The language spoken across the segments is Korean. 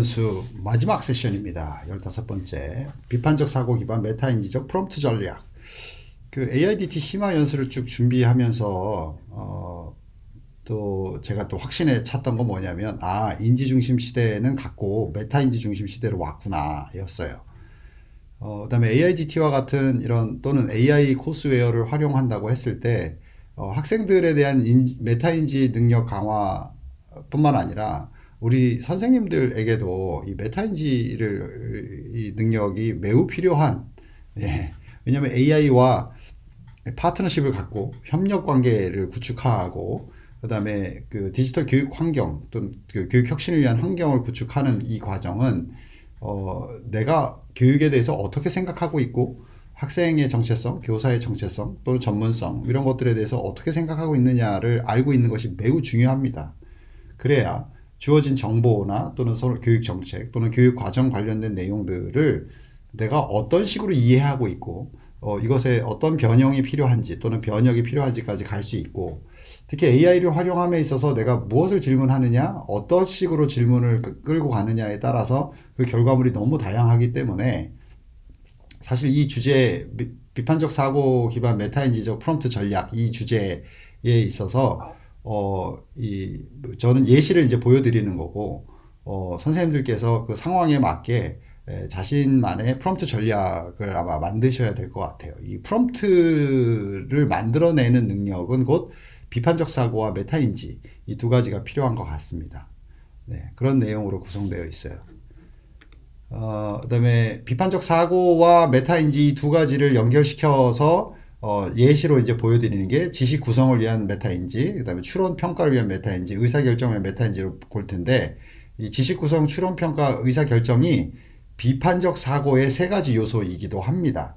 수 마지막 세션입니다. 15번째 비판적 사고 기반 메타인지적 프롬프트 전략. 그 AIDT 심화 연수를 쭉 준비하면서 또 제가 또 확신에 찼던 건 뭐냐면 인지 중심 시대는 갔고 메타인지 중심 시대로 왔구나 였어요. 그다음에 AIDT와 같은 이런 또는 AI 코스웨어를 활용한다고 했을 때 학생들에 대한 메타인지 능력 강화뿐만 아니라 우리 선생님들에게도 이 이 능력이 매우 필요한, 예. 왜냐하면 AI와 파트너십을 갖고 협력 관계를 구축하고 그다음에 그 디지털 교육 환경 또는 그 교육 혁신을 위한 환경을 구축하는 이 과정은 내가 교육에 대해서 어떻게 생각하고 있고 학생의 정체성, 교사의 정체성 또는 전문성 이런 것들에 대해서 어떻게 생각하고 있느냐를 알고 있는 것이 매우 중요합니다. 그래야 주어진 정보나 또는 서로 교육 정책 또는 교육 과정 관련된 내용들을 내가 어떤 식으로 이해하고 있고 이것에 어떤 변형이 필요한지 또는 변혁이 필요한지까지 갈 수 있고, 특히 AI를 활용함에 있어서 내가 무엇을 질문하느냐 어떤 식으로 질문을 끌고 가느냐에 따라서 그 결과물이 너무 다양하기 때문에 사실 이 주제 비판적 사고 기반 메타인지적 프롬프트 전략 이 주제에 있어서 저는 예시를 이제 보여드리는 거고, 선생님들께서 그 상황에 맞게 자신만의 프롬프트 전략을 아마 만드셔야 될 것 같아요. 이 프롬프트를 만들어내는 능력은 곧 비판적 사고와 메타인지 이 두 가지가 필요한 것 같습니다. 네, 그런 내용으로 구성되어 있어요. 그다음에 비판적 사고와 메타인지 이 두 가지를 연결시켜서 예시로 이제 보여드리는 게 지식 구성을 위한 메타인지, 그다음에 추론 평가를 위한 메타인지, 의사결정을 위한 메타인지로 볼 텐데, 이 지식 구성, 추론 평가, 의사결정이 비판적 사고의 세 가지 요소이기도 합니다.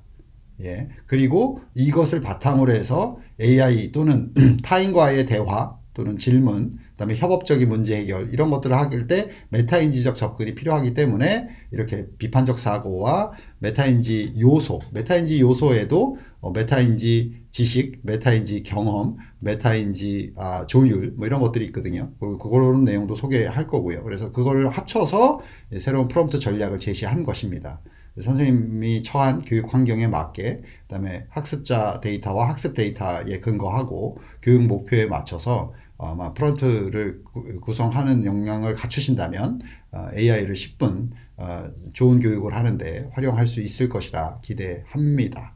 예. 그리고 이것을 바탕으로 해서 AI 또는 타인과의 대화 또는 질문, 그다음에 협업적인 문제 해결 이런 것들을 하길 때 메타인지적 접근이 필요하기 때문에 이렇게 비판적 사고와 메타인지 요소에도 메타인지 지식, 메타인지 경험, 메타인지 조율 뭐 이런 것들이 있거든요. 그런 내용도 소개할 거고요. 그래서 그걸 합쳐서 새로운 프롬프트 전략을 제시한 것입니다. 선생님이 처한 교육 환경에 맞게, 그다음에 학습자 데이터와 학습 데이터에 근거하고 교육 목표에 맞춰서 아마 프롬프트를 구성하는 역량을 갖추신다면 AI를 10분 좋은 교육을 하는데 활용할 수 있을 것이라 기대합니다.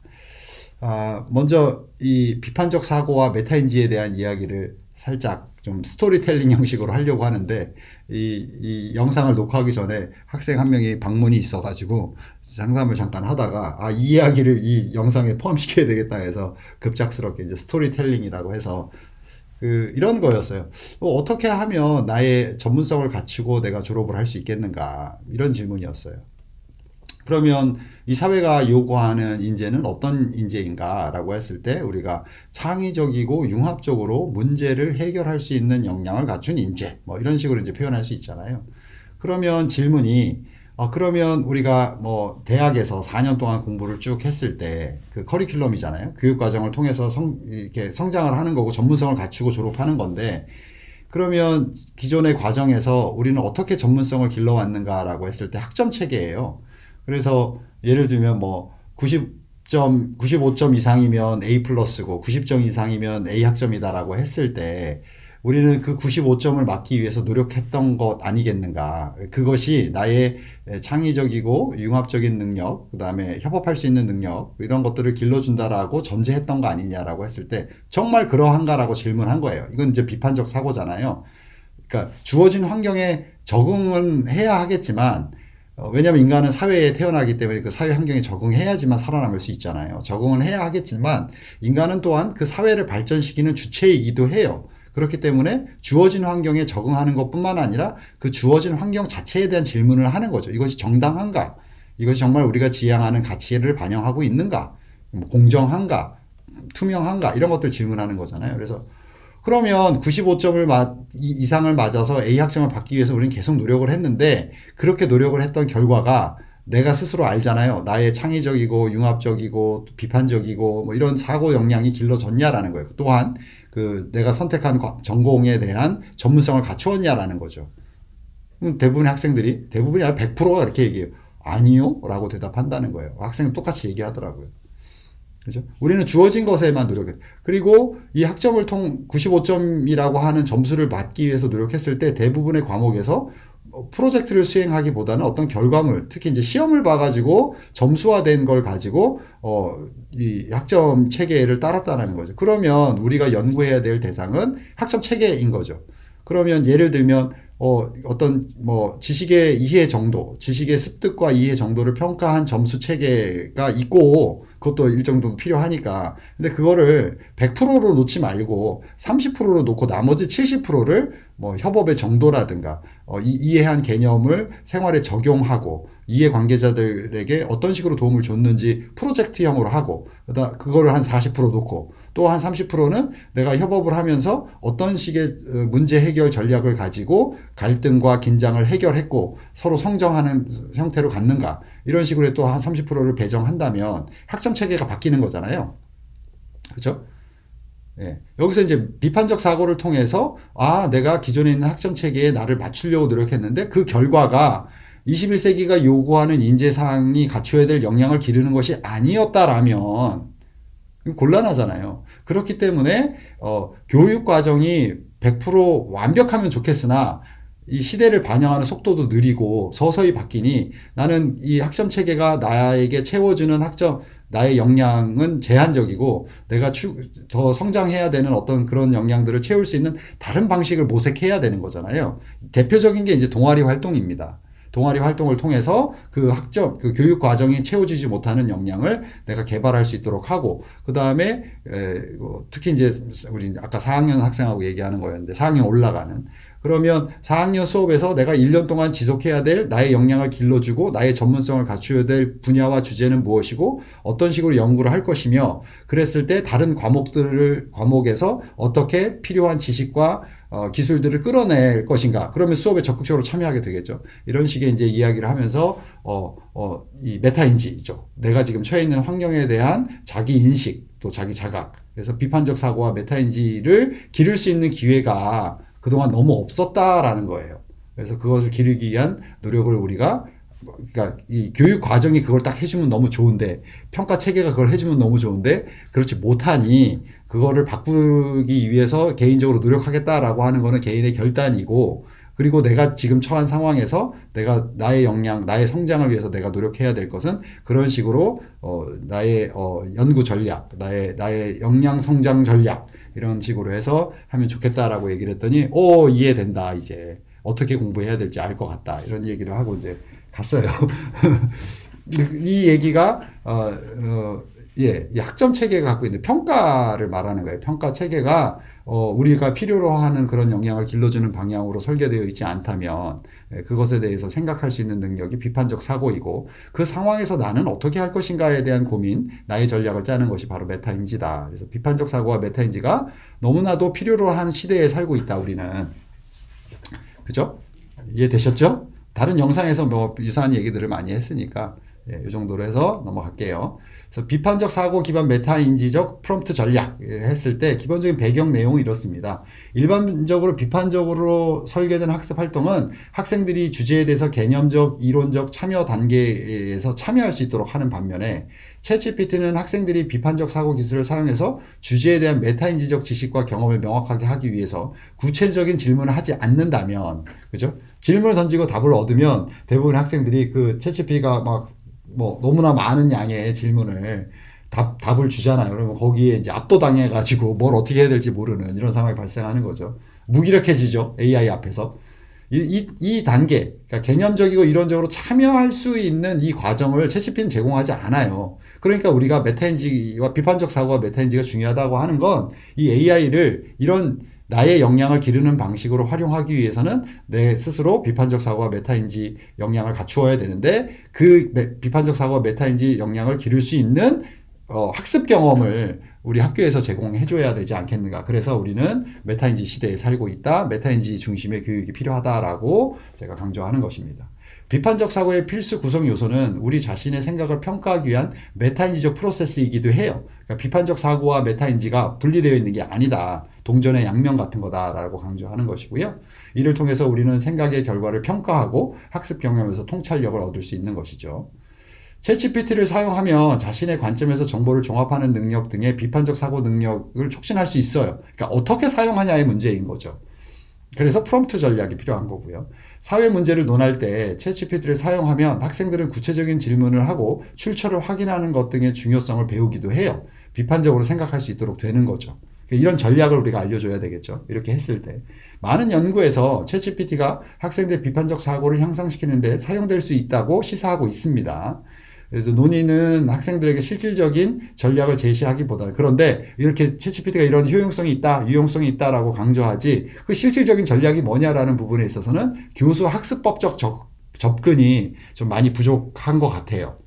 먼저 이 비판적 사고와 메타인지에 대한 이야기를 살짝 좀 스토리텔링 형식으로 하려고 하는데, 이 영상을 녹화하기 전에 학생 한 명이 방문이 있어가지고 상담을 잠깐 하다가 이 이야기를 이 영상에 포함시켜야 되겠다 해서 급작스럽게 이제 스토리텔링이라고 해서 이런 거였어요. 어떻게 하면 나의 전문성을 갖추고 내가 졸업을 할 수 있겠는가, 이런 질문이었어요. 그러면 이 사회가 요구하는 인재는 어떤 인재인가 라고 했을 때 우리가 창의적이고 융합적으로 문제를 해결할 수 있는 역량을 갖춘 인재, 뭐 이런 식으로 이제 표현할 수 있잖아요. 그러면 질문이 그러면 우리가 뭐 대학에서 4년 동안 공부를 쭉 했을 때 그 커리큘럼이잖아요. 교육 과정을 통해서 이렇게 성장을 하는 거고 전문성을 갖추고 졸업하는 건데, 그러면 기존의 과정에서 우리는 어떻게 전문성을 길러왔는가라고 했을 때 학점 체계예요. 그래서 예를 들면 뭐 95점 이상이면 A 플러스고 90점 이상이면 A 학점이다라고 했을 때 우리는 그 95점을 맞기 위해서 노력했던 것 아니겠는가. 그것이 나의 창의적이고 융합적인 능력, 그 다음에 협업할 수 있는 능력, 이런 것들을 길러준다라고 전제했던 거 아니냐라고 했을 때 정말 그러한가라고 질문한 거예요. 이건 이제 비판적 사고잖아요. 그러니까 주어진 환경에 적응은 해야 하겠지만, 왜냐하면 인간은 사회에 태어나기 때문에 그 사회 환경에 적응해야지만 살아남을 수 있잖아요. 적응은 해야 하겠지만 인간은 또한 그 사회를 발전시키는 주체이기도 해요. 그렇기 때문에 주어진 환경에 적응하는 것뿐만 아니라 그 주어진 환경 자체에 대한 질문을 하는 거죠. 이것이 정당한가? 이것이 정말 우리가 지향하는 가치를 반영하고 있는가? 공정한가? 투명한가? 이런 것들 질문하는 거잖아요. 그래서 그러면 95점을 이상을 맞아서 A 학점을 받기 위해서 우리는 계속 노력을 했는데, 그렇게 노력을 했던 결과가 내가 스스로 알잖아요. 나의 창의적이고 융합적이고 비판적이고 뭐 이런 사고 역량이 길러졌냐라는 거예요. 또한 내가 선택한 전공에 대한 전문성을 갖추었냐라는 거죠. 대부분의 학생들이, 대부분이 아니라 100%가 이렇게 얘기해요. 아니요? 라고 대답한다는 거예요. 학생은 똑같이 얘기하더라고요. 그죠? 우리는 주어진 것에만 노력해. 그리고 이 학점을 95점이라고 하는 점수를 받기 위해서 노력했을 때 대부분의 과목에서 프로젝트를 수행하기보다는 어떤 결과물, 특히 이제 시험을 봐가지고 점수화된 걸 가지고 이 학점 체계를 따랐다는 거죠. 그러면 우리가 연구해야 될 대상은 학점 체계인 거죠. 그러면 예를 들면 어떤 뭐 지식의 이해 정도, 지식의 습득과 이해 정도를 평가한 점수 체계가 있고 그것도 일정 정도 필요하니까. 근데 그거를 100%로 놓지 말고 30%로 놓고 나머지 70%를 뭐 협업의 정도라든가 이해한 개념을 생활에 적용하고 이해 관계자들에게 어떤 식으로 도움을 줬는지 프로젝트형으로 하고 그거를 한 40% 놓고 또 한 30%는 내가 협업을 하면서 어떤 식의 문제 해결 전략을 가지고 갈등과 긴장을 해결했고 서로 성장하는 형태로 갔는가 이런 식으로 또 한 30%를 배정한다면 학점 체계가 바뀌는 거잖아요. 그렇죠? 예. 여기서 이제 비판적 사고를 통해서 내가 기존에 있는 학점 체계에 나를 맞추려고 노력했는데 그 결과가 21세기가 요구하는 인재상이 갖춰야 될 역량을 기르는 것이 아니었다라면 곤란하잖아요. 그렇기 때문에 교육 과정이 100% 완벽하면 좋겠으나 이 시대를 반영하는 속도도 느리고 서서히 바뀌니 나는 이 학점 체계가 나에게 채워주는 나의 역량은 제한적이고 내가 더 성장해야 되는 어떤 그런 역량들을 채울 수 있는 다른 방식을 모색해야 되는 거잖아요. 대표적인 게 이제 동아리 활동입니다. 동아리 활동을 통해서 그 교육 과정이 채워지지 못하는 역량을 내가 개발할 수 있도록 하고, 그 다음에, 특히 이제 우리 아까 4학년 학생하고 얘기하는 거였는데, 4학년 올라가는. 그러면 4학년 수업에서 내가 1년 동안 지속해야 될 나의 역량을 길러주고 나의 전문성을 갖춰야 될 분야와 주제는 무엇이고 어떤 식으로 연구를 할 것이며 그랬을 때 다른 과목에서 어떻게 필요한 지식과 기술들을 끌어낼 것인가. 그러면 수업에 적극적으로 참여하게 되겠죠. 이런 식의 이제 이야기를 하면서, 이 메타인지죠. 내가 지금 처해 있는 환경에 대한 자기 인식, 또 자기 자각. 그래서 비판적 사고와 메타인지를 기를 수 있는 기회가 그동안 너무 없었다라는 거예요. 그래서 그것을 기르기 위한 노력을 우리가, 그러니까 이 교육 과정이 그걸 딱 해주면 너무 좋은데, 평가 체계가 그걸 해주면 너무 좋은데, 그렇지 못하니, 그거를 바꾸기 위해서 개인적으로 노력하겠다라고 하는 거는 개인의 결단이고, 그리고 내가 지금 처한 상황에서 내가 나의 역량, 나의 성장을 위해서 내가 노력해야 될 것은 그런 식으로, 나의, 연구 전략, 나의 역량 성장 전략, 이런 식으로 해서 하면 좋겠다라고 얘기를 했더니, 이해된다, 이제. 어떻게 공부해야 될지 알 것 같다. 이런 얘기를 하고 이제 갔어요. 이 얘기가, 이 학점 체계가 갖고 있는 평가를 말하는 거예요. 평가 체계가, 우리가 필요로 하는 그런 역량을 길러주는 방향으로 설계되어 있지 않다면, 그것에 대해서 생각할 수 있는 능력이 비판적 사고이고, 그 상황에서 나는 어떻게 할 것인가에 대한 고민, 나의 전략을 짜는 것이 바로 메타인지다. 그래서 비판적 사고와 메타인지가 너무나도 필요로 한 시대에 살고 있다, 우리는. 그죠? 이해되셨죠? 다른 영상에서 뭐 유사한 얘기들을 많이 했으니까, 이 정도로 해서 넘어갈게요. 그래서 비판적 사고 기반 메타인지적 프롬프트 전략을 했을 때 기본적인 배경 내용은 이렇습니다. 일반적으로 비판적으로 설계된 학습 활동은 학생들이 주제에 대해서 개념적, 이론적 참여 단계에서 참여할 수 있도록 하는 반면에 챗GPT는 학생들이 비판적 사고 기술을 사용해서 주제에 대한 메타인지적 지식과 경험을 명확하게 하기 위해서 구체적인 질문을 하지 않는다면, 그죠? 질문을 던지고 답을 얻으면 대부분 학생들이 그 챗GPT가 막 너무나 많은 양의 질문을 답을 주잖아요. 그러면 거기에 이제 압도당해가지고 뭘 어떻게 해야 될지 모르는 이런 상황이 발생하는 거죠. 무기력해지죠. AI 앞에서. 이 단계, 그러니까 개념적이고 이론적으로 참여할 수 있는 이 과정을 챗GPT는 제공하지 않아요. 그러니까 우리가 메타인지와 비판적 사고와 메타인지가 중요하다고 하는 건 이 AI를 이런 나의 역량을 기르는 방식으로 활용하기 위해서는 내 스스로 비판적 사고와 메타인지 역량을 갖추어야 되는데 그 비판적 사고와 메타인지 역량을 기를 수 있는 학습 경험을 우리 학교에서 제공해줘야 되지 않겠는가. 그래서 우리는 메타인지 시대에 살고 있다. 메타인지 중심의 교육이 필요하다라고 제가 강조하는 것입니다. 비판적 사고의 필수 구성 요소는 우리 자신의 생각을 평가하기 위한 메타인지적 프로세스이기도 해요. 그러니까 비판적 사고와 메타인지가 분리되어 있는 게 아니다. 동전의 양면 같은 거다라고 강조하는 것이고요. 이를 통해서 우리는 생각의 결과를 평가하고 학습 경험에서 통찰력을 얻을 수 있는 것이죠. 챗GPT를 사용하면 자신의 관점에서 정보를 종합하는 능력 등의 비판적 사고 능력을 촉진할 수 있어요. 그러니까 어떻게 사용하냐의 문제인 거죠. 그래서 프롬프트 전략이 필요한 거고요. 사회 문제를 논할 때 챗GPT를 사용하면 학생들은 구체적인 질문을 하고 출처를 확인하는 것 등의 중요성을 배우기도 해요. 비판적으로 생각할 수 있도록 되는 거죠. 이런 전략을 우리가 알려줘야 되겠죠. 이렇게 했을 때. 많은 연구에서 챗GPT가 학생들 비판적 사고를 향상시키는데 사용될 수 있다고 시사하고 있습니다. 그래서 논의는 학생들에게 실질적인 전략을 제시하기보다는, 그런데 이렇게 챗GPT가 이런 효용성이 있다, 유용성이 있다라고 강조하지 그 실질적인 전략이 뭐냐라는 부분에 있어서는 교수 학습법적 접근이 좀 많이 부족한 것 같아요.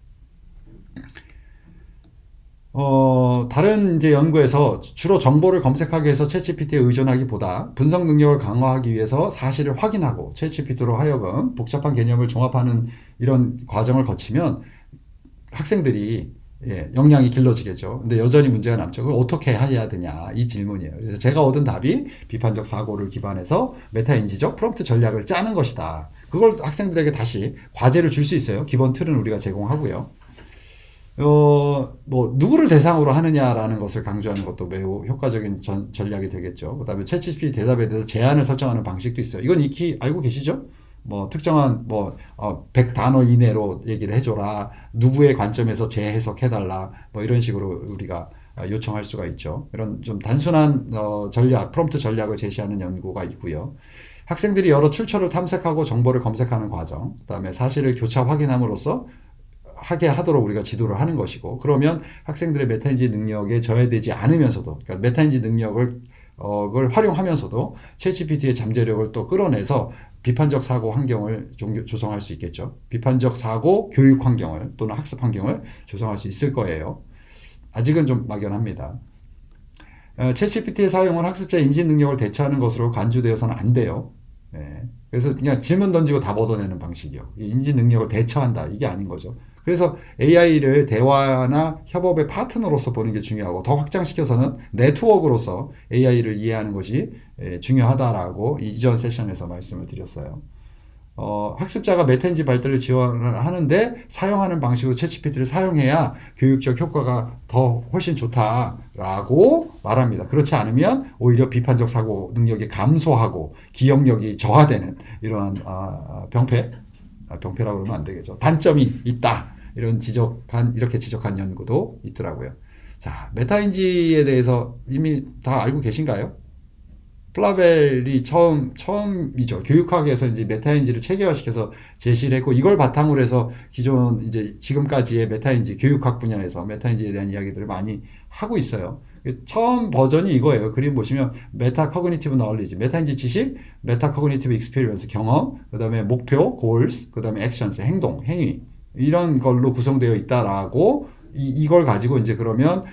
다른 이제 연구에서 주로 정보를 검색하기 위해서 챗GPT에 의존하기보다 분석 능력을 강화하기 위해서 사실을 확인하고 챗GPT로 하여금 복잡한 개념을 종합하는 이런 과정을 거치면 학생들이 역량이 길러지겠죠. 근데 여전히 문제가 남죠. 그걸 어떻게 해야 되냐 이 질문이에요. 그래서 제가 얻은 답이 비판적 사고를 기반해서 메타인지적 프롬프트 전략을 짜는 것이다. 그걸 학생들에게 다시 과제를 줄 수 있어요. 기본 틀은 우리가 제공하고요. 누구를 대상으로 하느냐라는 것을 강조하는 것도 매우 효과적인 전략이 되겠죠. 그 다음에 챗GPT 대답에 대해서 제한을 설정하는 방식도 있어요. 이건 익히 알고 계시죠? 특정한 100단어 이내로 얘기를 해줘라. 누구의 관점에서 재해석해달라. 이런 식으로 우리가 요청할 수가 있죠. 이런 좀 단순한 전략, 프롬프트 전략을 제시하는 연구가 있고요. 학생들이 여러 출처를 탐색하고 정보를 검색하는 과정, 그 다음에 사실을 교차 확인함으로써 하게 하도록 우리가 지도를 하는 것이고, 그러면 학생들의 메타인지 능력에 저해되지 않으면서도, 그러니까 메타인지 능력을 활용하면서도 챗GPT의 잠재력을 또 끌어내서 비판적 사고 환경을 조성할 수 있겠죠. 비판적 사고 교육 환경을 또는 학습 환경을 조성할 수 있을 거예요. 아직은 좀 막연합니다. 챗GPT의 사용은 학습자의 인지 능력을 대체하는 것으로 간주되어서는 안 돼요. 그래서 그냥 질문 던지고 답 얻어내는 방식이요. 인지 능력을 대처한다. 이게 아닌 거죠. 그래서 AI를 대화나 협업의 파트너로서 보는 게 중요하고, 더 확장시켜서는 네트워크로서 AI를 이해하는 것이 중요하다라고 이전 세션에서 말씀을 드렸어요. 학습자가 메타인지 발달을 지원하는데 사용하는 방식으로 챗GPT를 사용해야 교육적 효과가 훨씬 좋다라고 말합니다. 그렇지 않으면 오히려 비판적 사고 능력이 감소하고 기억력이 저하되는 이러한 병폐라고 그러면 안 되겠죠. 단점이 있다. 이렇게 지적한 연구도 있더라고요. 자, 메타인지에 대해서 이미 다 알고 계신가요? 플라벨이 처음이죠. 교육학에서 이제 메타인지를 체계화시켜서 제시를 했고, 이걸 바탕으로 해서 기존 이제 지금까지의 메타인지, 교육학 분야에서 메타인지에 대한 이야기들을 많이 하고 있어요. 처음 버전이 이거예요. 그림 보시면 메타 커그니티브 너리지, 메타인지 지식, 메타 커그니티브 익스피리언스 경험, 그 다음에 목표, goals, 그 다음에 액션스, 행동, 행위, 이런 걸로 구성되어 있다라고 이걸 가지고 이제 그러면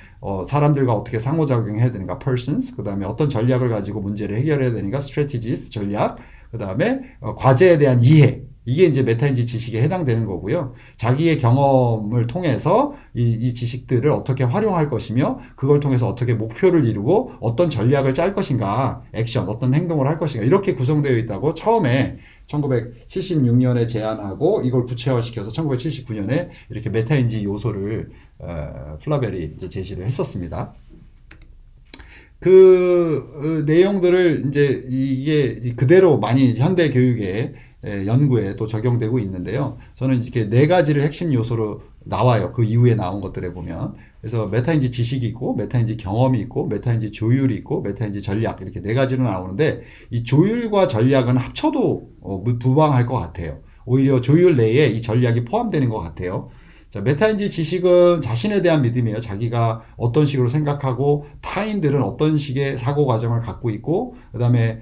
사람들과 어떻게 상호작용해야 되는가, persons, 그 다음에 어떤 전략을 가지고 문제를 해결해야 되는가, strategies, 전략, 그 다음에 과제에 대한 이해, 이게 이제 메타인지 지식에 해당되는 거고요. 자기의 경험을 통해서 이 지식들을 어떻게 활용할 것이며, 그걸 통해서 어떻게 목표를 이루고 어떤 전략을 짤 것인가, 액션, 어떤 행동을 할 것인가, 이렇게 구성되어 있다고 처음에 1976년에 제안하고, 이걸 구체화시켜서 1979년에 이렇게 메타인지 요소를 플라벨이 이제 제시를 했었습니다. 그 내용들을 이제 이게 그대로 많이 현대 교육에 연구에 또 적용되고 있는데요. 저는 이렇게 4가지를 핵심 요소로 나와요. 그 이후에 나온 것들에 보면. 그래서 메타인지 지식이 있고, 메타인지 경험이 있고, 메타인지 조율이 있고, 메타인지 전략, 이렇게 4가지로 나오는데, 이 조율과 전략은 합쳐도 무방할 것 같아요. 오히려 조율 내에 이 전략이 포함되는 것 같아요. 자, 메타인지 지식은 자신에 대한 믿음이에요. 자기가 어떤 식으로 생각하고 타인들은 어떤 식의 사고 과정을 갖고 있고, 그다음에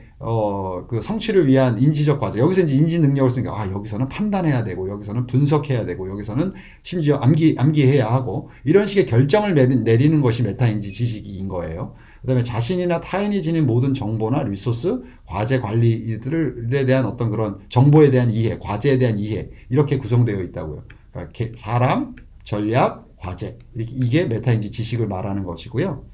그 성취를 위한 인지적 과정. 여기서 이제 인지 능력을 쓰니까 여기서는 판단해야 되고, 여기서는 분석해야 되고, 여기서는 심지어 암기해야 하고, 이런 식의 결정을 내리는 것이 메타인지 지식인 거예요. 그다음에 자신이나 타인이 지닌 모든 정보나 리소스, 과제 관리들에 대한 어떤 그런 정보에 대한 이해, 과제에 대한 이해, 이렇게 구성되어 있다고요. 그러니까 사람, 전략, 과제, 이게 메타인지 지식을 말하는 것이고요.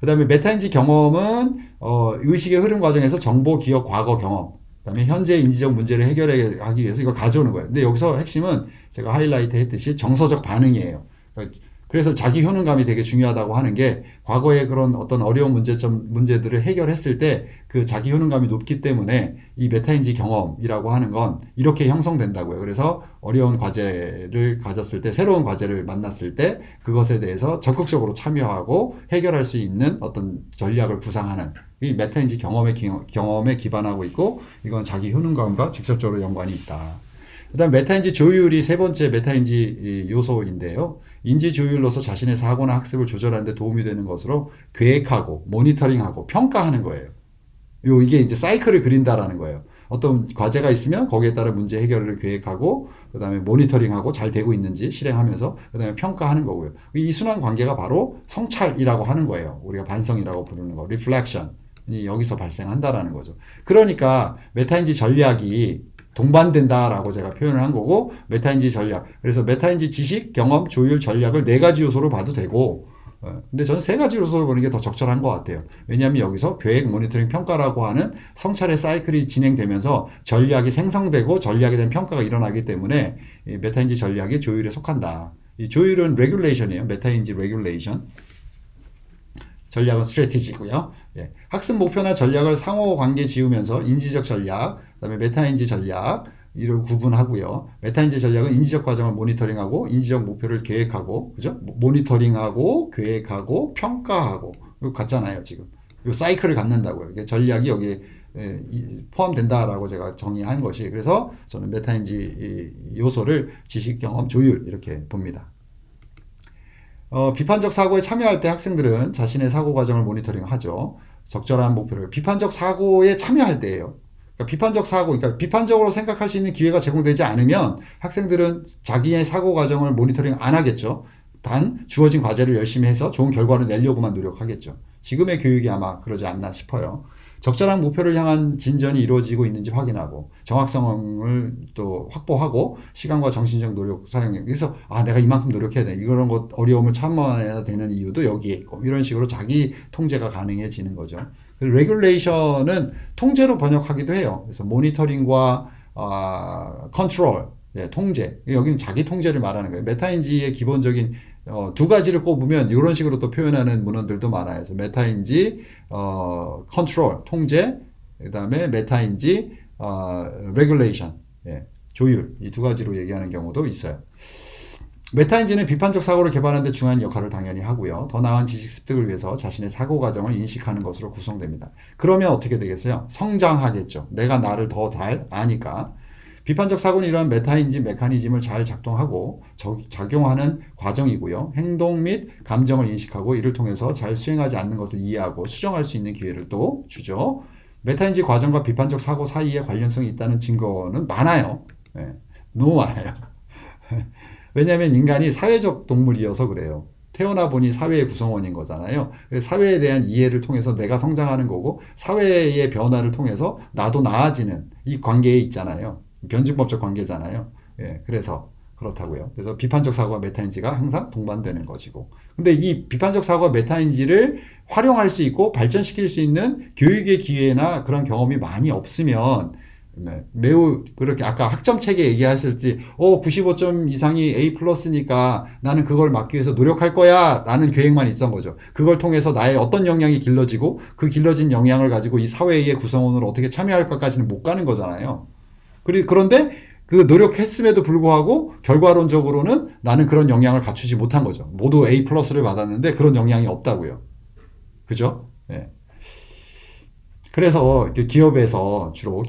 그 다음에 메타인지 경험은 의식의 흐름 과정에서 정보, 기억, 과거 경험, 그 다음에 현재 인지적 문제를 해결하기 위해서 이걸 가져오는 거예요. 근데 여기서 핵심은 제가 하이라이트 했듯이 정서적 반응이에요. 그래서 자기 효능감이 되게 중요하다고 하는 게 과거의 그런 어떤 어려운 문제들을 해결했을 때 그 자기 효능감이 높기 때문에 이 메타인지 경험이라고 하는 건 이렇게 형성된다고요. 그래서 어려운 과제를 가졌을 때, 새로운 과제를 만났을 때 그것에 대해서 적극적으로 참여하고 해결할 수 있는 어떤 전략을 구상하는 이 메타인지 경험에 기반하고 있고, 이건 자기 효능감과 직접적으로 연관이 있다. 그 다음 메타인지 조율이 세 번째 메타인지 요소인데요. 인지 조율로서 자신의 사고나 학습을 조절하는 데 도움이 되는 것으로 계획하고 모니터링하고 평가하는 거예요. 이게 이제 사이클을 그린다라는 거예요. 어떤 과제가 있으면 거기에 따른 문제 해결을 계획하고, 그 다음에 모니터링하고 잘 되고 있는지 실행하면서, 그 다음에 평가하는 거고요. 이 순환 관계가 바로 성찰이라고 하는 거예요. 우리가 반성이라고 부르는 거, 리플렉션이 여기서 발생한다라는 거죠. 그러니까 메타인지 전략이 동반된다라고 제가 표현을 한 거고, 메타인지 전략. 그래서 메타인지 지식, 경험, 조율, 전략을 네 가지 요소로 봐도 되고, 근데 저는 세 가지 요소로 보는 게 더 적절한 것 같아요. 왜냐하면 여기서 계획, 모니터링, 평가라고 하는 성찰의 사이클이 진행되면서 전략이 생성되고 전략에 대한 평가가 일어나기 때문에 이 메타인지 전략이 조율에 속한다. 이 조율은 레귤레이션이에요. 메타인지 레귤레이션. 전략은 스트래티지고요. 예. 학습 목표나 전략을 상호 관계 지우면서 인지적 전략, 그다음에 메타인지 전략 이를 구분하고요. 메타인지 전략은 인지적 과정을 모니터링하고 인지적 목표를 계획하고, 그죠? 모니터링하고 계획하고 평가하고, 이거 같잖아요, 지금. 이 사이클을 갖는다고요. 이게 전략이 여기에 포함된다라고 제가 정의한 것이, 그래서 저는 메타인지 요소를 지식, 경험, 조율 이렇게 봅니다. 비판적 사고에 참여할 때 학생들은 자신의 사고 과정을 모니터링하죠. 적절한 목표를 비판적 사고에 참여할 때예요. 그러니까 비판적 사고, 그러니까 비판적으로 생각할 수 있는 기회가 제공되지 않으면 학생들은 자기의 사고 과정을 모니터링 안 하겠죠. 단 주어진 과제를 열심히 해서 좋은 결과를 내려고만 노력하겠죠. 지금의 교육이 아마 그러지 않나 싶어요. 적절한 목표를 향한 진전이 이루어지고 있는지 확인하고, 정확성을 또 확보하고, 시간과 정신적 노력 사용해. 그래서 내가 이만큼 노력해야 돼. 이런 것 어려움을 참아야 되는 이유도 여기에 있고, 이런 식으로 자기 통제가 가능해지는 거죠. 레귤레이션은 통제로 번역하기도 해요. 그래서 모니터링과 컨트롤, 통제. 여기는 자기 통제를 말하는 거예요. 메타인지의 기본적인 두 가지를 꼽으면 이런 식으로 또 표현하는 문헌들도 많아요. 그래서 메타인지 컨트롤, 통제, 그 다음에 메타인지 레귤레이션, 조율, 이 두 가지로 얘기하는 경우도 있어요. 메타인지는 비판적 사고를 개발하는 데 중요한 역할을 당연히 하고요. 더 나은 지식 습득을 위해서 자신의 사고 과정을 인식하는 것으로 구성됩니다. 그러면 어떻게 되겠어요? 성장하겠죠. 내가 나를 더 잘 아니까. 비판적 사고는 이러한 메타인지 메커니즘을 잘 작동하고 작용하는 과정이고요. 행동 및 감정을 인식하고 이를 통해서 잘 수행하지 않는 것을 이해하고 수정할 수 있는 기회를 또 주죠. 메타인지 과정과 비판적 사고 사이에 관련성이 있다는 증거는 많아요. 너무 많아요. 왜냐하면 인간이 사회적 동물이어서 그래요. 태어나 보니 사회의 구성원인 거잖아요. 사회에 대한 이해를 통해서 내가 성장하는 거고, 사회의 변화를 통해서 나도 나아지는 이 관계에 있잖아요. 변증법적 관계잖아요. 그래서 그렇다고요. 그래서 비판적 사고와 메타인지가 항상 동반되는 것이고, 근데 이 비판적 사고와 메타인지를 활용할 수 있고 발전시킬 수 있는 교육의 기회나 그런 경험이 많이 없으면, 매우 그렇게 아까 학점 체계 얘기하실 때 95점 이상이 A 플러스니까 나는 그걸 막기 위해서 노력할 거야 라는 계획만 있던 거죠. 그걸 통해서 나의 어떤 역량이 길러지고 그 길러진 역량을 가지고 이 사회의 구성원으로 어떻게 참여할 것까지는 못 가는 거잖아요. 그런데 그 노력했음에도 불구하고 결과론적으로는 나는 그런 역량을 갖추지 못한 거죠. 모두 A 플러스를 받았는데 그런 역량이 없다고요. 그죠? 그래서 기업에서 주로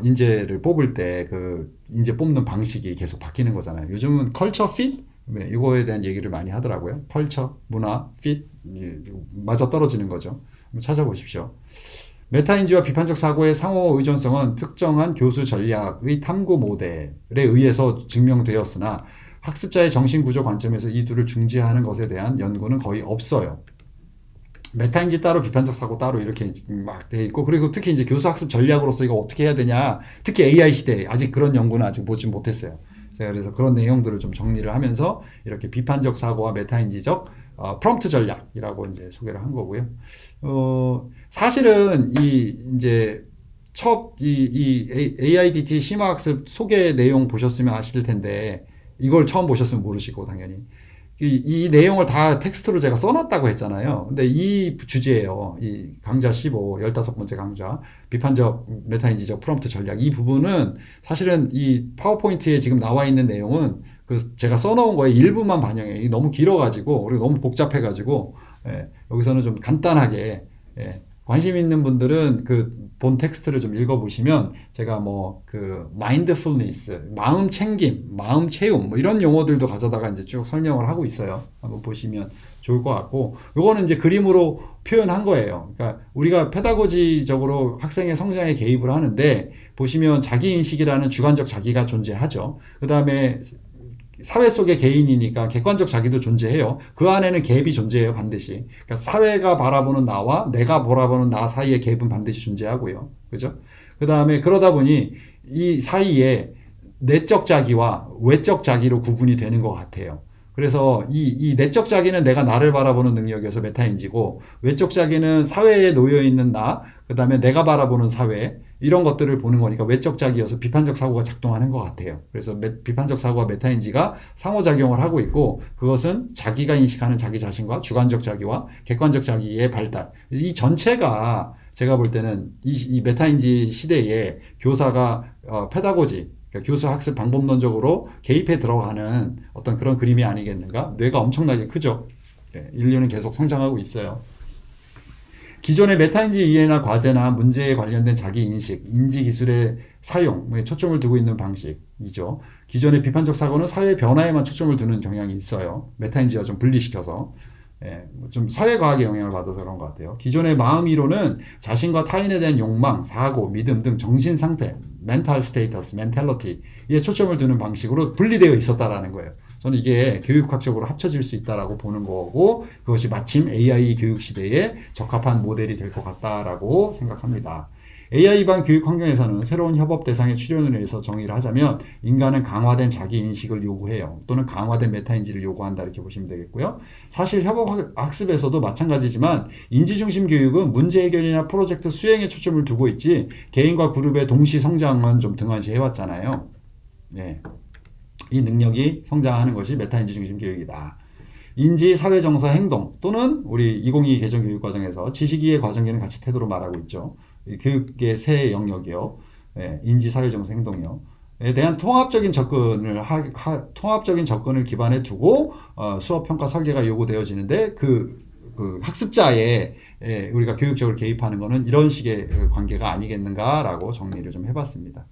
인재를 뽑을 때 그 인재 뽑는 방식이 계속 바뀌는 거잖아요. 요즘은 컬처 핏? 이거에 대한 얘기를 많이 하더라고요. 컬처, 문화, 핏 맞아 떨어지는 거죠. 한번 찾아보십시오. 메타인지와 비판적 사고의 상호 의존성은 특정한 교수 전략의 탐구 모델에 의해서 증명되었으나 학습자의 정신구조 관점에서 이 둘을 중지하는 것에 대한 연구는 거의 없어요. 메타인지 따로 비판적 사고 따로 이렇게 막 돼 있고, 그리고 특히 이제 교수 학습 전략으로서 이거 어떻게 해야 되냐, 특히 AI 시대에 아직 그런 연구는 아직 보지 못했어요. 제가 그래서 그런 내용들을 좀 정리를 하면서 이렇게 비판적 사고와 메타인지적 프롬프트 전략이라고 이제 소개를 한 거고요. 사실은 이제 이 AIDT 심화학습 소개 내용 보셨으면 아실 텐데, 이걸 처음 보셨으면 모르시고, 당연히. 이 내용을 다 텍스트로 제가 써놨다고 했잖아요. 근데 이 주제예요. 이 강좌 15, 15번째 강좌, 비판적 메타인지적 프롬프트 전략. 이 부분은 사실은 이 파워포인트에 지금 나와 있는 내용은 제가 써놓은 거에 일부만 반영해요. 너무 길어가지고, 그리고 너무 복잡해가지고, 여기서는 좀 간단하게, 관심 있는 분들은 본 텍스트를 좀 읽어보시면 제가 마인드풀니스, 마음 챙김, 마음 채움, 이런 용어들도 가져다가 이제 쭉 설명을 하고 있어요. 한번 보시면 좋을 것 같고, 요거는 이제 그림으로 표현한 거예요. 그러니까 우리가 페다고지적으로 학생의 성장에 개입을 하는데, 보시면 자기인식이라는 주관적 자기가 존재하죠. 그 다음에 사회 속의 개인이니까 객관적 자기도 존재해요. 그 안에는 갭이 존재해요, 반드시. 그러니까 사회가 바라보는 나와 내가 바라보는 나 사이의 갭은 반드시 존재하고요. 그죠? 그 다음에 그러다 보니 이 사이에 내적 자기와 외적 자기로 구분이 되는 것 같아요. 그래서 이 내적 자기는 내가 나를 바라보는 능력이어서 메타인지고, 외적 자기는 사회에 놓여 있는 나, 그 다음에 내가 바라보는 사회, 이런 것들을 보는 거니까 외적 자기여서 비판적 사고가 작동하는 것 같아요. 그래서 비판적 사고와 메타인지가 상호작용을 하고 있고, 그것은 자기가 인식하는 자기 자신과 주관적 자기와 객관적 자기의 발달. 이 전체가 제가 볼 때는 이 메타인지 시대에 교사가 페다고지, 그러니까 교수 학습 방법론적으로 개입해 들어가는 어떤 그런 그림이 아니겠는가? 뇌가 엄청나게 크죠. 인류는 계속 성장하고 있어요. 기존의 메타인지 이해나 과제나 문제에 관련된 자기인식, 인지기술의 사용에 초점을 두고 있는 방식이죠. 기존의 비판적 사고는 사회 변화에만 초점을 두는 경향이 있어요. 메타인지와 좀 분리시켜서. 좀 사회과학의 영향을 받아서 그런 것 같아요. 기존의 마음이론은 자신과 타인에 대한 욕망, 사고, 믿음 등 정신상태, 멘탈 스테이터스, 멘탈리티에 초점을 두는 방식으로 분리되어 있었다라는 거예요. 저는 이게 교육학적으로 합쳐질 수 있다라고 보는 거고, 그것이 마침 AI 교육 시대에 적합한 모델이 될 것 같다라고 생각합니다. AI반 교육 환경에서는 새로운 협업 대상의 출현을 위해서 정의를 하자면, 인간은 강화된 자기인식을 요구해요. 또는 강화된 메타인지를 요구한다, 이렇게 보시면 되겠고요. 사실 협업 학습에서도 마찬가지지만, 인지중심 교육은 문제 해결이나 프로젝트 수행에 초점을 두고 있지, 개인과 그룹의 동시 성장만 좀 등한시 해왔잖아요. 이 능력이 성장하는 것이 메타인지 중심 교육이다. 인지, 사회, 정서, 행동, 또는 우리 2022 개정 교육 과정에서 지식이해, 과정계는 같이 태도로 말하고 있죠. 교육의 세 영역이요. 인지, 사회, 정서, 행동이요. 에 대한 통합적인 접근을 기반에 두고 수업, 평가, 설계가 요구되어지는데, 그 학습자의 우리가 교육적으로 개입하는 것은 이런 식의 관계가 아니겠는가라고 정리를 좀 해봤습니다.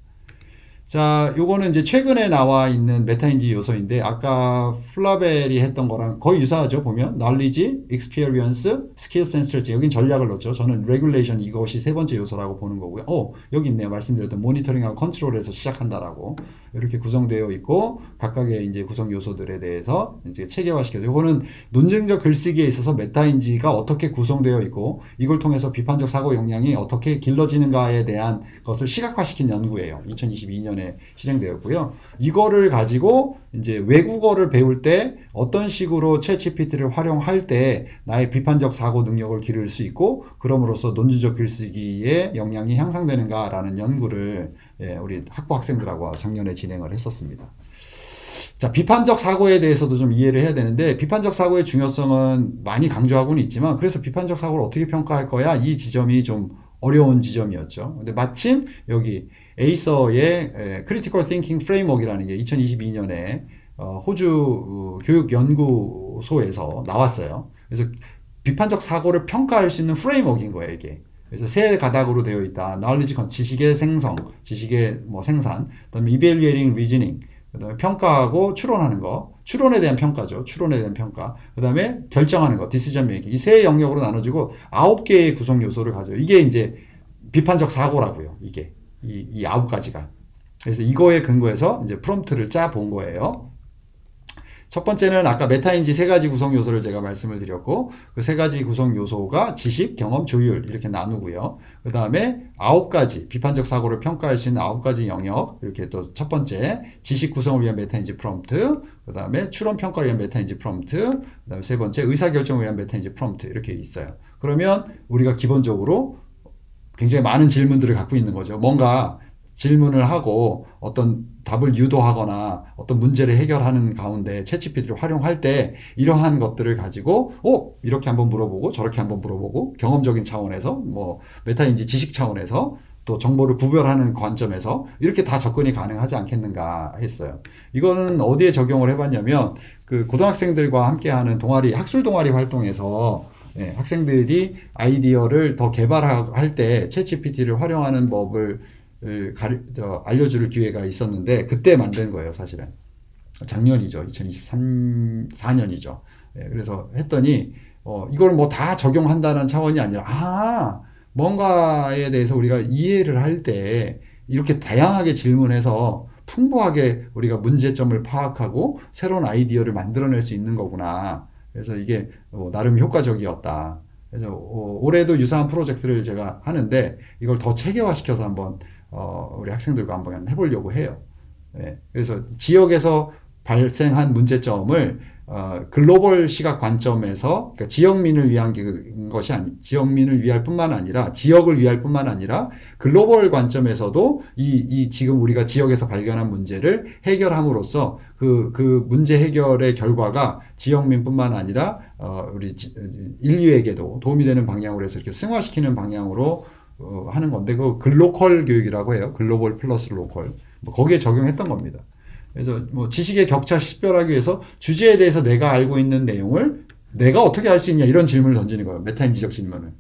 자, 요거는 이제 최근에 나와 있는 메타인지 요소인데, 아까 플라벨이 했던 거랑 거의 유사하죠. 보면 knowledge, experience, skills and strategy. 여긴 전략을 넣었죠. 저는 regulation, 이것이 세 번째 요소라고 보는 거고요. 여기 있네요. 말씀드렸던 모니터링하고 컨트롤에서 시작한다라고 이렇게 구성되어 있고, 각각의 이제 구성 요소들에 대해서 이제 체계화시켜서, 요거는 논증적 글쓰기에 있어서 메타인지가 어떻게 구성되어 있고, 이걸 통해서 비판적 사고 역량이 어떻게 길러지는가에 대한 것을 시각화시킨 연구예요. 2022년에 실행되었고요. 이거를 가지고 이제 외국어를 배울 때 어떤 식으로 챗GPT를 활용할 때 나의 비판적 사고 능력을 기를 수 있고, 그럼으로써 논리적 글쓰기의 역량이 향상되는가라는 연구를 우리 학부 학생들하고 작년에 진행을 했었습니다. 자, 비판적 사고에 대해서도 좀 이해를 해야 되는데, 비판적 사고의 중요성은 많이 강조하고는 있지만, 그래서 비판적 사고를 어떻게 평가할 거야? 이 지점이 좀 어려운 지점이었죠. 근데 마침 여기 에이서의 크리티컬 띵킹 프레임워크라는 게 2022년에 호주 교육연구소에서 나왔어요. 그래서 비판적 사고를 평가할 수 있는 프레임워크인 거예요, 이게. 그래서 세 가닥으로 되어 있다. knowledge, 지식의 생성, 지식의 생산, 그다음에 evaluating reasoning, 그다음에 평가하고 추론하는 거, 추론에 대한 평가죠. 추론에 대한 평가. 그다음에 결정하는 거, decision making. 이 세 영역으로 나눠지고 9개의 구성 요소를 가져요. 이게 이제 비판적 사고라고요. 이게 이 9가지가. 그래서 이거에 근거해서 이제 프롬프트를 짜 본 거예요. 첫 번째는 아까 메타인지 세 가지 구성 요소를 제가 말씀을 드렸고, 그 세 가지 구성 요소가 지식, 경험, 조율 이렇게 나누고요. 그 다음에 9가지 비판적 사고를 평가할 수 있는 9가지 영역, 이렇게 또 첫 번째 지식 구성을 위한 메타인지 프롬프트, 그 다음에 추론 평가를 위한 메타인지 프롬프트, 그 다음에 세 번째 의사결정을 위한 메타인지 프롬프트 이렇게 있어요. 그러면 우리가 기본적으로 굉장히 많은 질문들을 갖고 있는 거죠. 뭔가 질문을 하고 어떤 답을 유도하거나 어떤 문제를 해결하는 가운데 챗GPT를 활용할 때 이러한 것들을 가지고 이렇게 한번 물어보고 저렇게 한번 물어보고 경험적인 차원에서 뭐 메타인지 지식 차원에서 또 정보를 구별하는 관점에서 이렇게 다 접근이 가능하지 않겠는가 했어요. 이거는 어디에 적용을 해봤냐면 그 고등학생들과 함께하는 동아리 학술 동아리 활동에서 학생들이 아이디어를 더 개발할 때 챗GPT를 활용하는 법을 알려줄 기회가 있었는데 그때 만든 거예요, 사실은. 작년이죠. 2023-4년이죠. 그래서 했더니 이걸 뭐 다 적용한다는 차원이 아니라 뭔가에 대해서 우리가 이해를 할 때 이렇게 다양하게 질문해서 풍부하게 우리가 문제점을 파악하고 새로운 아이디어를 만들어낼 수 있는 거구나. 그래서 이게 나름 효과적이었다. 그래서 올해도 유사한 프로젝트를 제가 하는데 이걸 더 체계화시켜서 한번 우리 학생들과 한번 해보려고 해요. 그래서 지역에서 발생한 문제점을 글로벌 시각 관점에서 그러니까 지역민을 위한 것이 지역민을 위할 뿐만 아니라 지역을 위할 뿐만 아니라 글로벌 관점에서도 이 지금 우리가 지역에서 발견한 문제를 해결함으로써 그 문제 해결의 결과가 지역민뿐만 아니라 우리 인류에게도 도움이 되는 방향으로 해서 이렇게 승화시키는 방향으로 하는 건데 그 글로컬 교육이라고 해요. 글로벌 플러스 로컬. 뭐 거기에 적용했던 겁니다. 그래서 뭐 지식의 격차 식별하기 위해서 주제에 대해서 내가 알고 있는 내용을 내가 어떻게 알 수 있냐 이런 질문을 던지는 거예요. 메타인지적 질문을.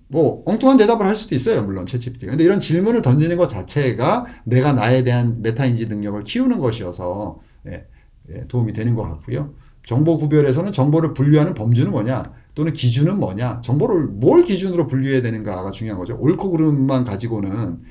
뭐 엉뚱한 대답을 할 수도 있어요. 물론 챗GPT가. 근데 이런 질문을 던지는 것 자체가 내가 나에 대한 메타인지 능력을 키우는 것이어서 도움이 되는 것 같고요. 정보 구별에서는 정보를 분류하는 범주는 뭐냐 또는 기준은 뭐냐 정보를 뭘 기준으로 분류해야 되는가가 중요한 거죠. 옳고 그름만 가지고는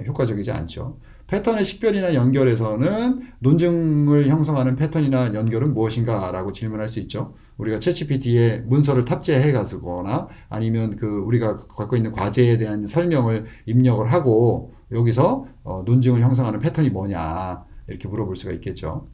효과적이지 않죠. 패턴의 식별이나 연결에서는 논증을 형성하는 패턴이나 연결은 무엇인가라고 질문할 수 있죠. 우리가 챗GPT에 문서를 탑재해 가거나 아니면 우리가 갖고 있는 과제에 대한 설명을 입력을 하고 여기서 논증을 형성하는 패턴이 뭐냐 이렇게 물어볼 수가 있겠죠.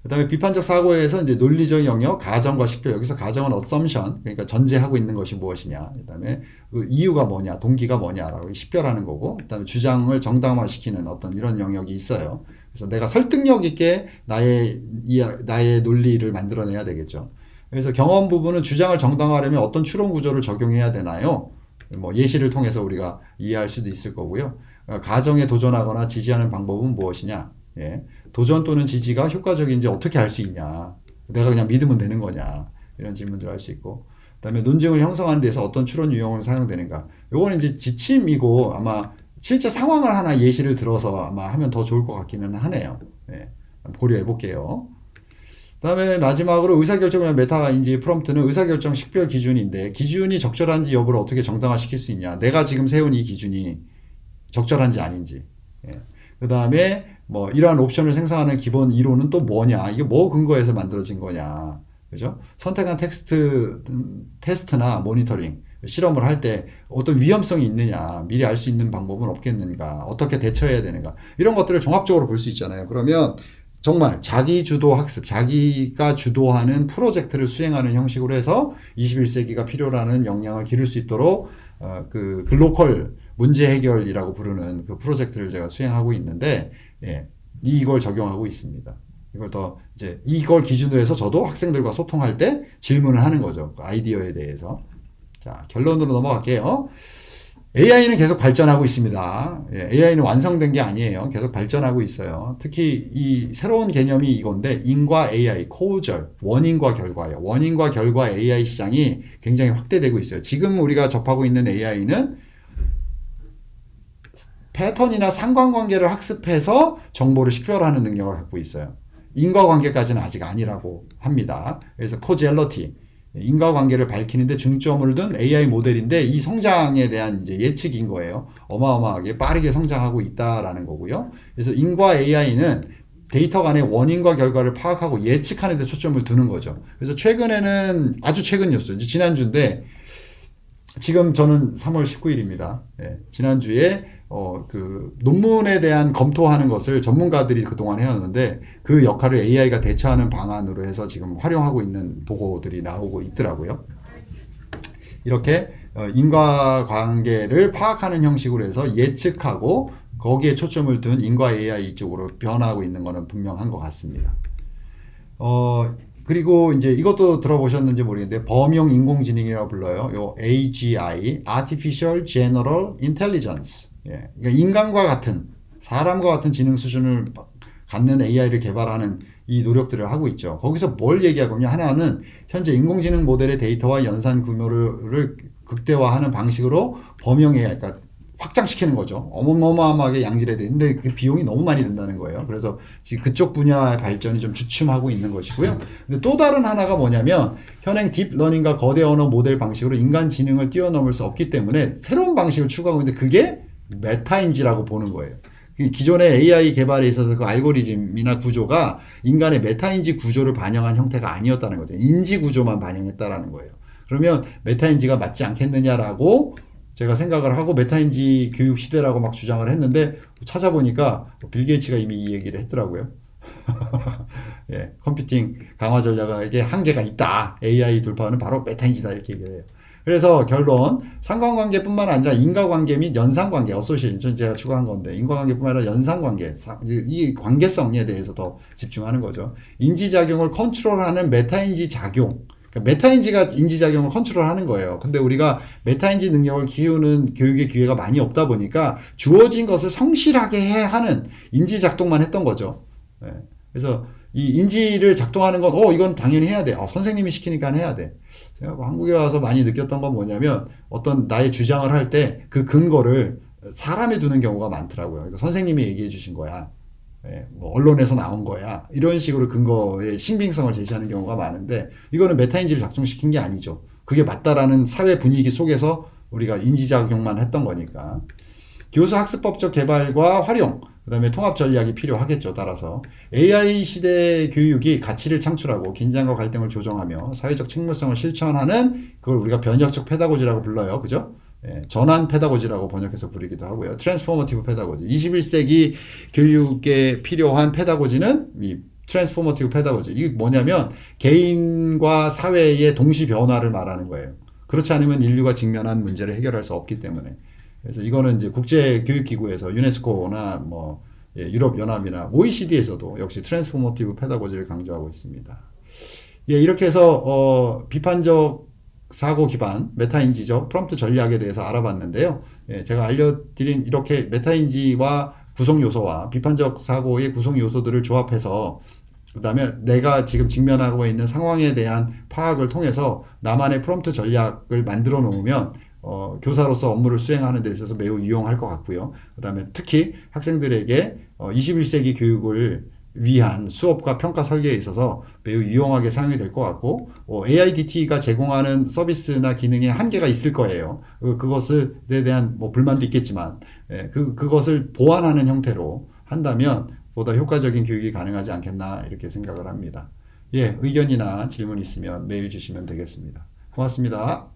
그 다음에 비판적 사고에서 이제 논리적 영역, 가정과 식별, 여기서 가정은 assumption, 그러니까 전제하고 있는 것이 무엇이냐. 그 다음에 그 이유가 뭐냐, 동기가 뭐냐라고 식별하는 거고, 그 다음에 주장을 정당화시키는 어떤 이런 영역이 있어요. 그래서 내가 설득력 있게 나의 논리를 만들어내야 되겠죠. 그래서 경험 부분은 주장을 정당화하려면 어떤 추론 구조를 적용해야 되나요? 뭐 예시를 통해서 우리가 이해할 수도 있을 거고요. 가정에 도전하거나 지지하는 방법은 무엇이냐? 도전 또는 지지가 효과적인지 어떻게 알 수 있냐? 내가 그냥 믿으면 되는 거냐? 이런 질문들을 할 수 있고. 그다음에 논증을 형성하는 데서 어떤 추론 유형으로 사용되는가? 요거는 이제 지침이고 아마 실제 상황을 하나 예시를 들어서 아마 하면 더 좋을 것 같기는 하네요. 고려해 볼게요. 그다음에 마지막으로 의사결정이나 메타인지 프롬프트는 의사결정 식별 기준인데 기준이 적절한지 여부를 어떻게 정당화시킬 수 있냐? 내가 지금 세운 이 기준이 적절한지 아닌지. 그 다음에 뭐 이러한 옵션을 생성하는 기본 이론은 또 뭐냐? 이게 뭐 근거에서 만들어진 거냐? 그죠? 선택한 테스트나 모니터링, 실험을 할 때 어떤 위험성이 있느냐? 미리 알 수 있는 방법은 없겠는가? 어떻게 대처해야 되는가? 이런 것들을 종합적으로 볼 수 있잖아요. 그러면 정말 자기 주도 학습, 자기가 주도하는 프로젝트를 수행하는 형식으로 해서 21세기가 필요로 하는 역량을 기를 수 있도록 그 글로컬 문제 해결이라고 부르는 그 프로젝트를 제가 수행하고 있는데, 이걸 적용하고 있습니다. 이걸 기준으로 해서 저도 학생들과 소통할 때 질문을 하는 거죠. 그 아이디어에 대해서. 자, 결론으로 넘어갈게요. AI는 계속 발전하고 있습니다. AI는 완성된 게 아니에요. 계속 발전하고 있어요. 특히 이 새로운 개념이 이건데, 인과 AI, 코우절, 원인과 결과예요. 원인과 결과 AI 시장이 굉장히 확대되고 있어요. 지금 우리가 접하고 있는 AI는 패턴이나 상관관계를 학습해서 정보를 식별하는 능력을 갖고 있어요. 인과관계까지는 아직 아니라고 합니다. 그래서 코젤러티, 인과관계를 밝히는데 중점을 둔 AI 모델인데 이 성장에 대한 이제 예측인 거예요. 어마어마하게 빠르게 성장하고 있다라는 거고요. 그래서 인과 AI는 데이터 간의 원인과 결과를 파악하고 예측하는 데 초점을 두는 거죠. 그래서 최근에는, 아주 최근 뉴스, 이제 지난주인데, 지금 저는 3월 19일입니다. 예, 지난주에 그 논문에 대한 검토하는 것을 전문가들이 그동안 해왔는데 그 역할을 AI가 대처하는 방안으로 해서 지금 활용하고 있는 보고들이 나오고 있더라고요. 이렇게 인과관계를 파악하는 형식으로 해서 예측하고 거기에 초점을 둔 인과 AI 쪽으로 변화하고 있는 것은 분명한 것 같습니다. 그리고 이제 이것도 들어보셨는지 모르겠는데 범용 인공지능이라고 불러요. 요 AGI, Artificial General Intelligence. 예, 그러니까 인간과 같은, 사람과 같은 지능 수준을 갖는 AI를 개발하는 이 노력들을 하고 있죠. 거기서 뭘 얘기하거든요. 하나는 현재 인공지능 모델의 데이터와 연산 규모를 극대화하는 방식으로 범용 AI, 그러니까 확장시키는 거죠. 어마어마하게 양질해야 되는데 그 비용이 너무 많이 든다는 거예요. 그래서 지금 그쪽 분야의 발전이 좀 주춤하고 있는 것이고요. 근데 또 다른 하나가 뭐냐면 현행 딥러닝과 거대 언어 모델 방식으로 인간 지능을 뛰어넘을 수 없기 때문에 새로운 방식을 추구하고 있는데 그게 메타인지라고 보는 거예요. 기존의 AI 개발에 있어서 그 알고리즘이나 구조가 인간의 메타인지 구조를 반영한 형태가 아니었다는 거죠. 인지 구조만 반영했다라는 거예요. 그러면 메타인지가 맞지 않겠느냐라고 제가 생각을 하고 메타인지 교육 시대라고 막 주장을 했는데 찾아보니까 빌 게이츠가 이미 이 얘기를 했더라고요. 예, 컴퓨팅 강화 전략에 한계가 있다. AI 돌파는 바로 메타인지다 이렇게 얘기해요. 그래서 결론, 상관관계뿐만 아니라 인과관계 및 연상관계, 어소시에이션 제가 추가한 건데 인과관계뿐만 아니라 연상관계, 이 관계성에 대해서 더 집중하는 거죠. 인지작용을 컨트롤하는 메타인지 작용, 그러니까 메타인지가 인지작용을 컨트롤하는 거예요. 근데 우리가 메타인지 능력을 키우는 교육의 기회가 많이 없다 보니까 주어진 것을 성실하게 하는 인지작동만 했던 거죠. 예. 그래서 이 인지를 작동하는 건, 이건 당연히 해야 돼. 선생님이 시키니까 해야 돼. 제가 한국에 와서 많이 느꼈던 건 뭐냐면 어떤 나의 주장을 할 때 그 근거를 사람에 두는 경우가 많더라고요. 그러니까 선생님이 얘기해 주신 거야. 예, 뭐 언론에서 나온 거야. 이런 식으로 근거의 신빙성을 제시하는 경우가 많은데 이거는 메타인지를 작동시킨 게 아니죠. 그게 맞다라는 사회 분위기 속에서 우리가 인지작용만 했던 거니까. 교수 학습법적 개발과 활용, 그 다음에 통합 전략이 필요하겠죠. 따라서 AI 시대 교육이 가치를 창출하고 긴장과 갈등을 조정하며 사회적 책무성을 실천하는 그걸 우리가 변혁적 페다고지라고 불러요. 그죠? 예, 전환 페다고지라고 번역해서 부르기도 하고요. 트랜스포머티브 페다고지. 21세기 교육에 필요한 페다고지는 이 트랜스포머티브 페다고지. 이게 뭐냐면 개인과 사회의 동시 변화를 말하는 거예요. 그렇지 않으면 인류가 직면한 문제를 해결할 수 없기 때문에. 그래서 이거는 이제 국제교육기구에서 유네스코나 뭐 유럽연합이나 OECD에서도 역시 트랜스포머티브 페다고지를 강조하고 있습니다. 예, 이렇게 해서 비판적 사고 기반 메타인지적 프롬프트 전략에 대해서 알아봤는데요. 예, 제가 알려드린 이렇게 메타인지와 구성 요소와 비판적 사고의 구성 요소들을 조합해서 그다음에 내가 지금 직면하고 있는 상황에 대한 파악을 통해서 나만의 프롬프트 전략을 만들어 놓으면 교사로서 업무를 수행하는 데 있어서 매우 유용할 것 같고요. 그다음에 특히 학생들에게 21세기 교육을 위한 수업과 평가 설계에 있어서 매우 유용하게 사용이 될 것 같고, AIDT가 제공하는 서비스나 기능에 한계가 있을 거예요. 그것에 대한 뭐 불만도 있겠지만, 그것을 보완하는 형태로 한다면 보다 효과적인 교육이 가능하지 않겠나 이렇게 생각을 합니다. 예, 의견이나 질문 있으면 메일 주시면 되겠습니다. 고맙습니다.